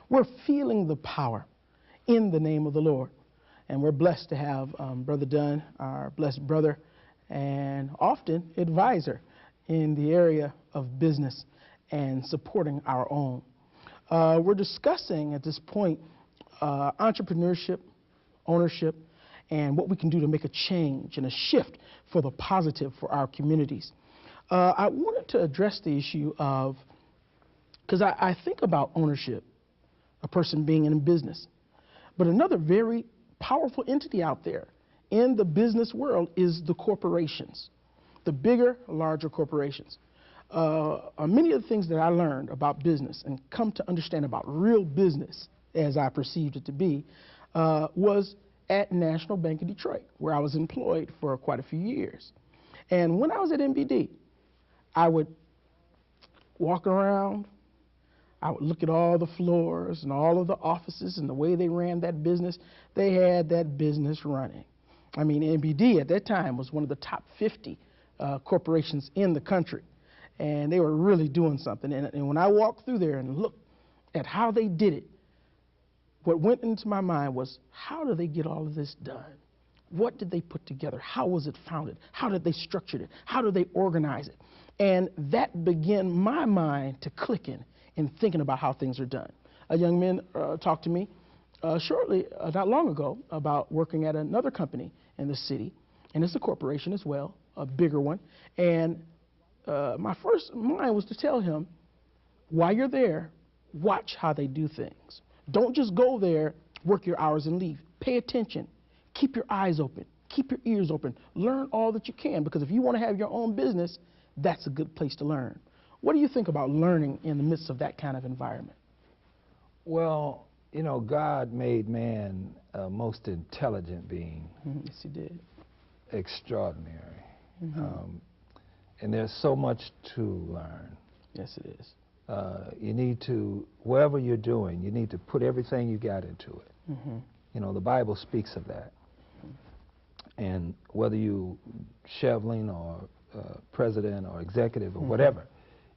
we're feeling the power in the name of the Lord. And we're blessed to have Brother Dunn, our blessed brother, and often advisor in the area of business and supporting our own. We're discussing at this point entrepreneurship, ownership, and what we can do to make a change and a shift for the positive for our communities. I wanted to address the issue of, because I think about ownership, a person being in business, but another very powerful entity out there in the business world is the corporations, the bigger, larger corporations. Many of the things that I learned about business and come to understand about real business, as I perceived it to be, was at National Bank of Detroit, where I was employed for quite a few years. And when I was at NBD, I would walk around, I would look at all the floors and all of the offices and the way they ran that business. They had that business running. I mean, NBD at that time was one of the top 50 corporations in the country, and they were really doing something. And when I walked through there and looked at how they did it, what went into my mind was, how do they get all of this done? What did they put together? How was it founded? How did they structure it? How did they organize it? And that began my mind to click in thinking about how things are done. A young man talked to me shortly, not long ago, about working at another company in the city, and it's a corporation as well, a bigger one. And my first mind was to tell him, while you're there, watch how they do things. Don't just go there, work your hours and leave. Pay attention. Keep your eyes open. Keep your ears open. Learn all that you can, because if you want to have your own business, that's a good place to learn. What do you think about learning in the midst of that kind of environment? Well, you know, God made man a most intelligent being. Yes, he did. Extraordinary. And there's so much to learn. Yes, it is. You need to, wherever you're doing, you need to put everything you got into it. You know, the Bible speaks of that. And whether you shoveling or president or executive or whatever,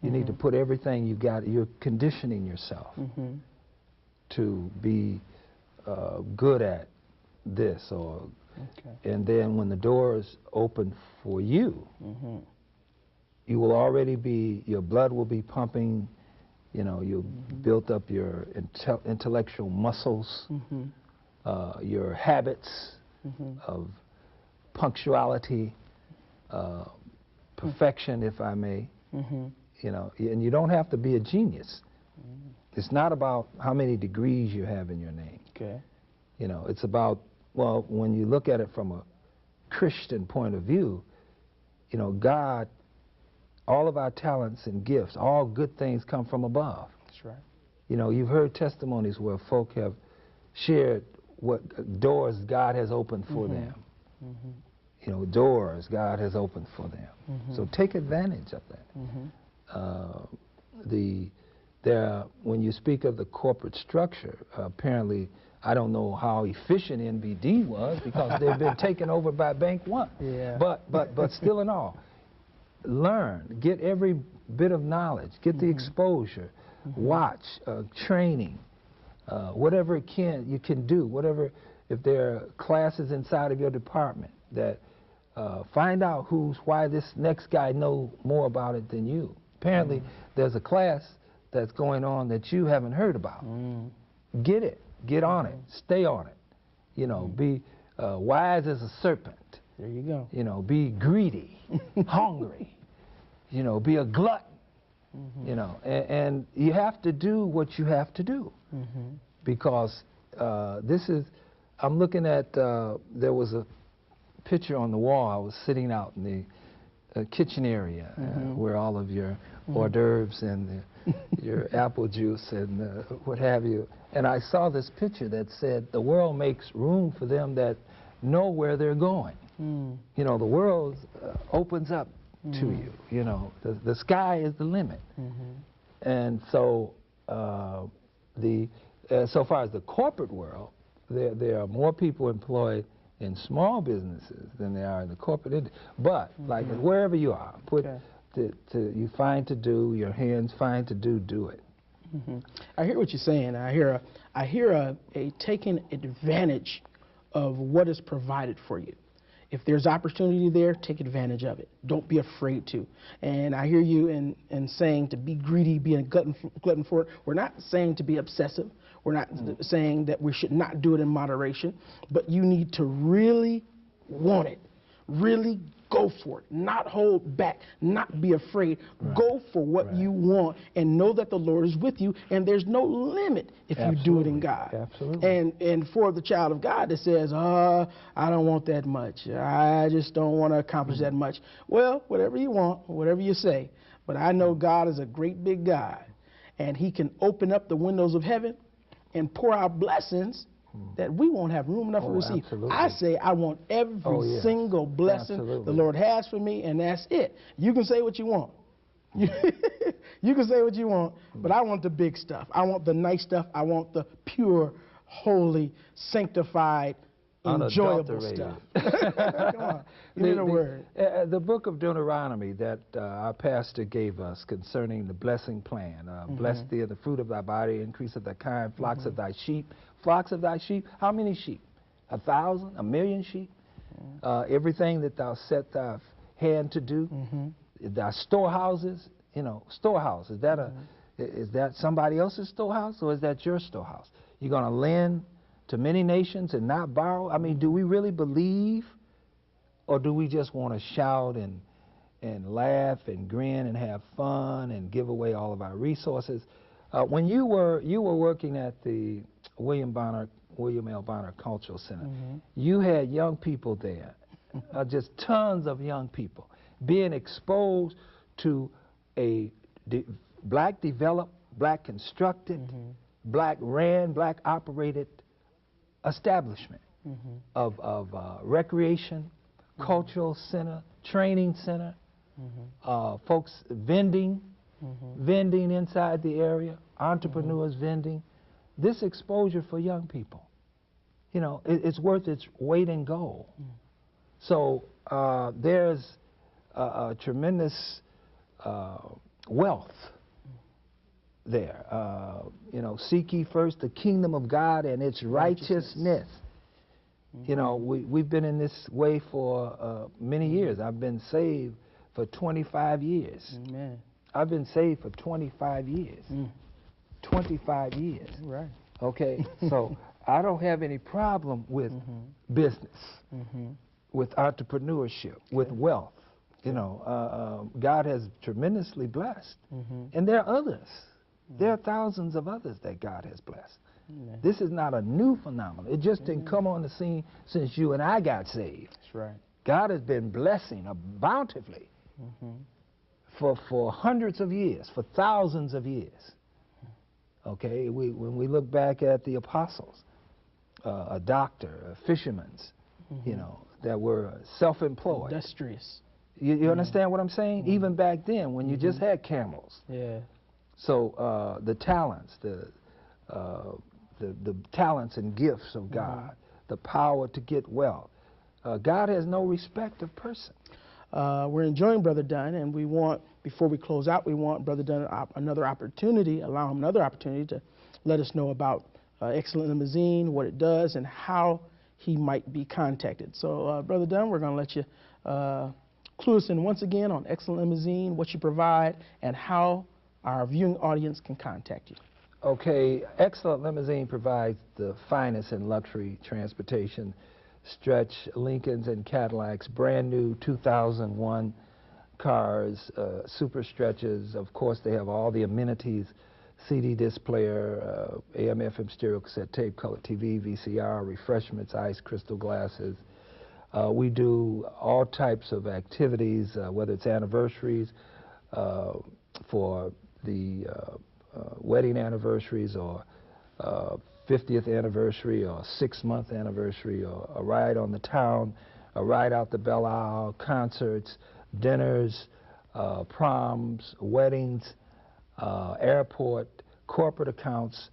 you need to put everything you got. You're conditioning yourself to be good at this, or and then when the doors open for you, you will already be, your blood will be pumping. You know, you've built up your intellectual muscles, your habits of punctuality, perfection, if I may. You know, and you don't have to be a genius. It's not about how many degrees you have in your name. You know, it's about, well, when you look at it from a Christian point of view, you know, God, all of our talents and gifts, all good things come from above. That's right. You know, you've heard testimonies where folk have shared what doors God has opened for them. You know, doors God has opened for them. So take advantage of that. When you speak of the corporate structure, apparently, I don't know how efficient NBD was, because they've been taken over by Bank One. But still in all, learn, get every bit of knowledge, get the exposure, watch, training, whatever you can do, whatever, if there are classes inside of your department that find out why this next guy knows more about it than you. Apparently, there's a class that's going on that you haven't heard about. Get it, get on it, stay on it. You know, be wise as a serpent. There you go. You know, be greedy, hungry. You know, be a glutton. You know, and you have to do what you have to do, because this is. I'm looking at. There was a picture on the wall. I was sitting out in the kitchen area where all of your hors d'oeuvres and your apple juice and what have you. And I saw this picture that said, the world makes room for them that know where they're going. You know, the world opens up to you. You know, the sky is the limit. And so, so far as the corporate world, there are more people employed in small businesses than there are in the corporate industry. But like wherever you are, you find to do, your hands find to do it. I hear what you're saying. I hear a taking advantage of what is provided for you. If there's opportunity there, take advantage of it. Don't be afraid to. And I hear you in saying to be greedy, be a glutton for it. We're not saying to be obsessive. We're not saying that we should not do it in moderation. But you need to really want it. Really go for it. Not hold back. Not be afraid. Right. Go for what you want and know that the Lord is with you, and there's no limit if you do it in God. Absolutely. And for the child of God that says, I don't want that much. I just don't want to accomplish that much. Well, whatever you want, whatever you say. But I know God is a great big God, and he can open up the windows of heaven and pour out blessings that we won't have room enough to receive. Absolutely. I say I want every single blessing the Lord has for me, and that's it. You can say what you want. You can say what you want, but I want the big stuff. I want the nice stuff. I want the pure, holy, sanctified, enjoyable stuff. Come on, give me the word. The book of Deuteronomy that our pastor gave us concerning the blessing plan. Bless thee of the fruit of thy body, increase of thy kind, flocks of thy sheep. Flocks of thy sheep. How many sheep? 1,000? 1,000,000 sheep? Everything that thou set thy hand to do. Thy storehouses. You know, storehouse. Is that somebody else's storehouse, or is that your storehouse? You're going to lend to many nations and not borrow? I mean, do we really believe, or do we just want to shout and laugh and grin and have fun and give away all of our resources? When you were working at the William L. Bonner Cultural Center, you had young people there, just tons of young people, being exposed to a black developed, black constructed, black ran, black operated establishment of recreation, cultural center, training center, folks vending inside the area, entrepreneurs vending. This exposure for young people, you know, it's worth its weight in gold. So there's a tremendous wealth there. You know, seek ye first the kingdom of God and its righteousness. You know, we've been in this way for many years. I've been saved for 25 years. Amen. I've been saved for 25 years. 25 years. Right. Okay, so I don't have any problem with business, with entrepreneurship, with wealth. You know, God has tremendously blessed. And there are others. There are thousands of others that God has blessed. This is not a new phenomenon. It just didn't come on the scene since you and I got saved. That's right. God has been blessing bountifully for hundreds of years, for thousands of years. Okay, when we look back at the apostles, a doctor, a fisherman's, you know, that were self-employed. Industrious. You understand what I'm saying? Even back then, when you just had camels. Yeah. So the talents, the talents and gifts of God, the power to get wealth. God has no respect of person. We're enjoying Brother Dunn, and we want, before we close out, we want Brother Dunn allow him another opportunity to let us know about Excellent Limousine, what it does, and how he might be contacted. So, Brother Dunn, we're going to let you clue us in once again on Excellent Limousine, what you provide, and how our viewing audience can contact you. Okay, Excellent Limousine provides the finest in luxury transportation. Stretch Lincolns and Cadillacs, brand new 2001 cars, super stretches. Of course, they have all the amenities: CD disc player, AM, FM stereo, cassette tape, color TV, VCR, refreshments, ice crystal glasses. We do all types of activities, whether it's anniversaries for the wedding anniversaries, or 50th anniversary, or 6-month anniversary, or a ride on the town, a ride out the Belle Isle, concerts, dinners, proms, weddings, airport, corporate accounts.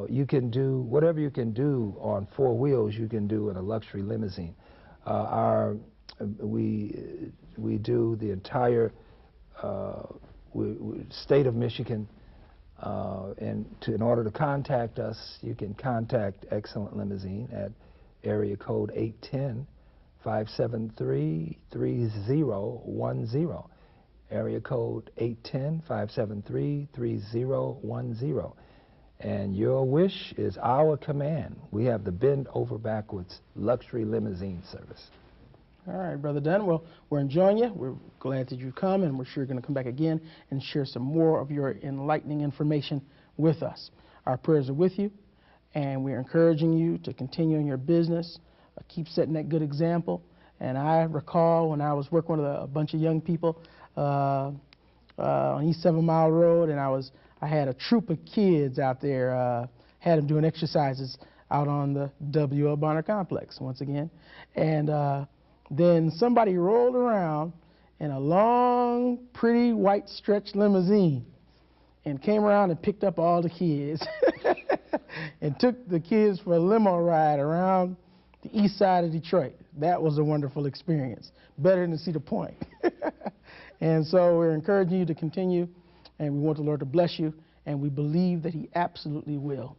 You can do whatever you can do on 4 wheels, you can do in a luxury limousine. We do the entire state of Michigan, In order to contact us, you can contact Excellent Limousine at area code 810-573-3010. Area code 810-573-3010. And your wish is our command. We have the bend over backwards luxury limousine service. All right, Brother Dunn. Well, we're enjoying you. We're glad that you come, and we're sure you're going to come back again and share some more of your enlightening information with us. Our prayers are with you, and we're encouraging you to continue in your business, keep setting that good example. And I recall when I was working with a bunch of young people on East 7 Mile Road, and I had a troop of kids out there, had them doing exercises out on the W.L. Bonner Complex once again. And then somebody rolled around in a long, pretty white stretch limousine and came around and picked up all the kids and took the kids for a limo ride around the east side of Detroit. That was a wonderful experience, better than Cedar Point. And so we're encouraging you to continue, and we want the Lord to bless you, and we believe that He absolutely will.